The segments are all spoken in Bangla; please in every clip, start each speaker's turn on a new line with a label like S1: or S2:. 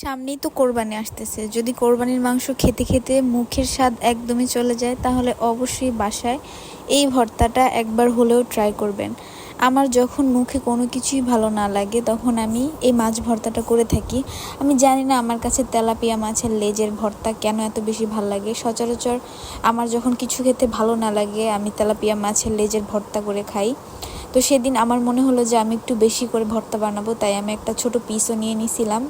S1: সামনেই তো কোরবানি আসতেছে। যদি কোরবানির মাংস খেতে খেতে মুখের স্বাদ একদমই চলে যায়, তাহলে অবশ্যই বাসায় এই ভর্তাটা একবার হলেও ট্রাই করবেন। আমার যখন মুখে কোনো কিছুই ভালো না লাগে, তখন আমি এই মাছ ভর্তাটা করে থাকি। আমি জানি না আমার কাছে তেলাপিয়া মাছের লেজের ভর্তা কেন এত বেশি ভালো লাগে। সচরাচর আমার যখন কিছু খেতে ভালো না লাগে, আমি তেলাপিয়া মাছের লেজের ভর্তা করে খাই। তো সেদিন আমার মনে হলো যে আমি একটু বেশি করে ভর্তা বানাবো, তাই আমি একটা ছোট পিসও নিয়ে নিছিলাম।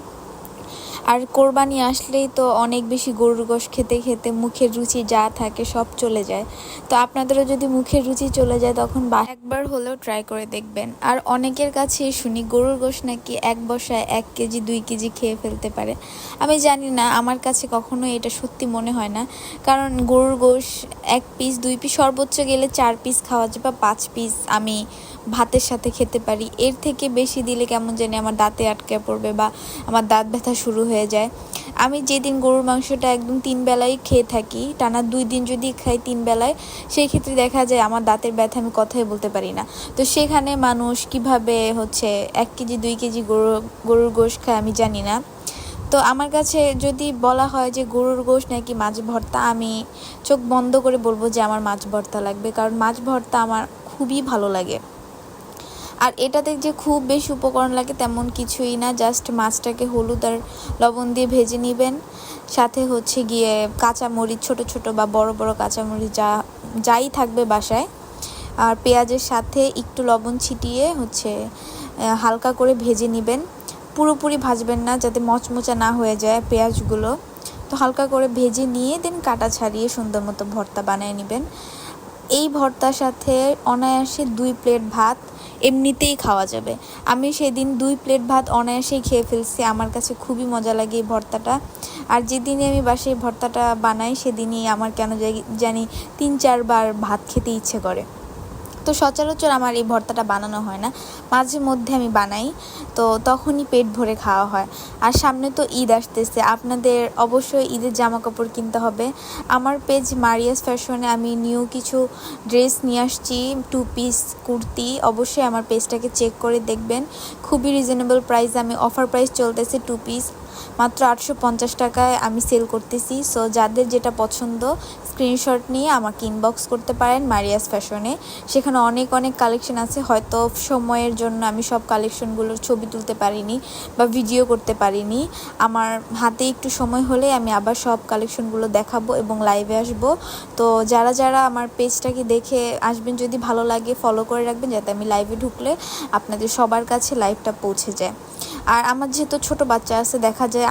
S1: আর কোরবানি আসলেই তো অনেক বেশি গরুর গোশত খেতে খেতে মুখের রুচি যা থাকে সব চলে যায়। তো আপনাদেরও যদি মুখের রুচি চলে যায়, তখন একবার হলেও ট্রাই করে দেখবেন। আর অনেকের কাছে শুনি গরুর গোশত নাকি এক বসায় 1 কেজি 2 কেজি খেয়ে ফেলতে পারে। আমি জানি না, আমার কাছে কখনো এটা সত্যি মনে হয় না। কারণ গরুর গোশত 1 পিস 2 পিস সর্বোচ্চ গেলে 4 পিস খাওয়া যায়, বা 5 পিস আমি ভাতের সাথে খেতে পারি। এর থেকে বেশি দিলে কেমন জানি আমার দাঁতে আটকে পড়বে বা আমার দাঁত ব্যথা শুরু হয়ে যায়। আমি যেদিন গরুর মাংসটা একদম 3 বেলাই খেয়ে থাকি, টানা 2 দিন যদি খাই 3 বেলায়, সেই ক্ষেত্রে দেখা যায় আমার দাঁতের ব্যথা আমি কথাই বলতে পারি না। তো সেখানে মানুষ কিভাবে 1 কেজি 2 কেজি গরুর গোশত খায় আমি জানি না। তো আমার কাছে যদি বলা হয় যে গরুর গোশত নাকি মাছ ভর্তা, আমি চোখ বন্ধ করে বলবো যে আমার মাছ ভর্তা লাগবে, কারণ মাছ ভর্তা আমার খুবই ভালো লাগে। আর এটাতে যে খুব বেশি উপকরণ লাগে তেমন কিছুই না, জাস্ট মাছটাকে হলুদ আর লবণ দিয়ে ভেজে নেবেন। সাথে গিয়ে কাঁচামরিচ, ছোট ছোট বা বড় বড় কাঁচামরিচ যাই থাকবে বাসায়, আর পেঁয়াজের সাথে একটু লবণ ছিটিয়ে হালকা করে ভেজে নেবেন। পুরোপুরি ভাজবেন না, যাতে মচমচা না হয়ে যায় পেঁয়াজগুলো। তো হালকা করে ভেজে নিয়ে দেন কাটা ছাড়িয়ে সুন্দর মতো ভর্তা বানিয়ে নেবেন। এই ভর্তার সাথে অনায়াসে 2 প্লেট ভাত এমনিতেই খাওয়া যাবে। আমি সেদিন 2 প্লেট ভাত অনায়াসেই খেয়ে ফেলছি। আমার কাছে খুবই মজা লাগে এই ভর্তাটা। আর যেদিনই আমি বাসায় ভর্তাটা বানাই, সেদিনই আমার কেন জানি 3-4 বার ভাত খেতে ইচ্ছে করে। তো সচরাচর আমার এই ভর্তাটা বানানো হয় না, মাঝে মধ্যে আমি বানাই। তো তখনই পেট ভরে খাওয়া হয়। আর সামনে তো ঈদ আসতেছে, আপনাদের অবশ্যই ঈদের জামা কাপড় কিনতে হবে। আমার পেজ মারিয়াস ফ্যাশনে আমি নিউ কিছু ড্রেস নিয়ে আসছি, 2 পিস কুর্তি। অবশ্যই আমার পেজটাকে চেক করে দেখবেন। খুবই রিজনেবল প্রাইস, আমি অফার প্রাইস চলতেছে 2 পিস মাত্র 850 টাকায় আমি সেল করতেছি। সো যাদের যেটা পছন্দ, স্ক্রিনশট নিয়ে আমাকে ইনবক্স করতে পারেন মারিয়াস ফ্যাশনে। সেখানে অনেক অনেক কালেকশন আছে। হয়তো সময়ের জন্য আমি সব কালেকশনগুলোর ছবি তুলতে পারিনি বা ভিডিও করতে পারিনি। আমার হাতে একটু সময় হলে আমি আবার সব কালেকশনগুলো দেখাবো এবং লাইভে আসব। তো যারা যারা আমার পেজটাকে দেখে আসবেন, যদি ভালো লাগে ফলো করে রাখবেন, যাতে আমি লাইভে ঢুকলে আপনাদের সবার কাছে লাইভটা পৌঁছে যায়। আর আমার যেহেতু ছোট বাচ্চা আছে, দেখা যায়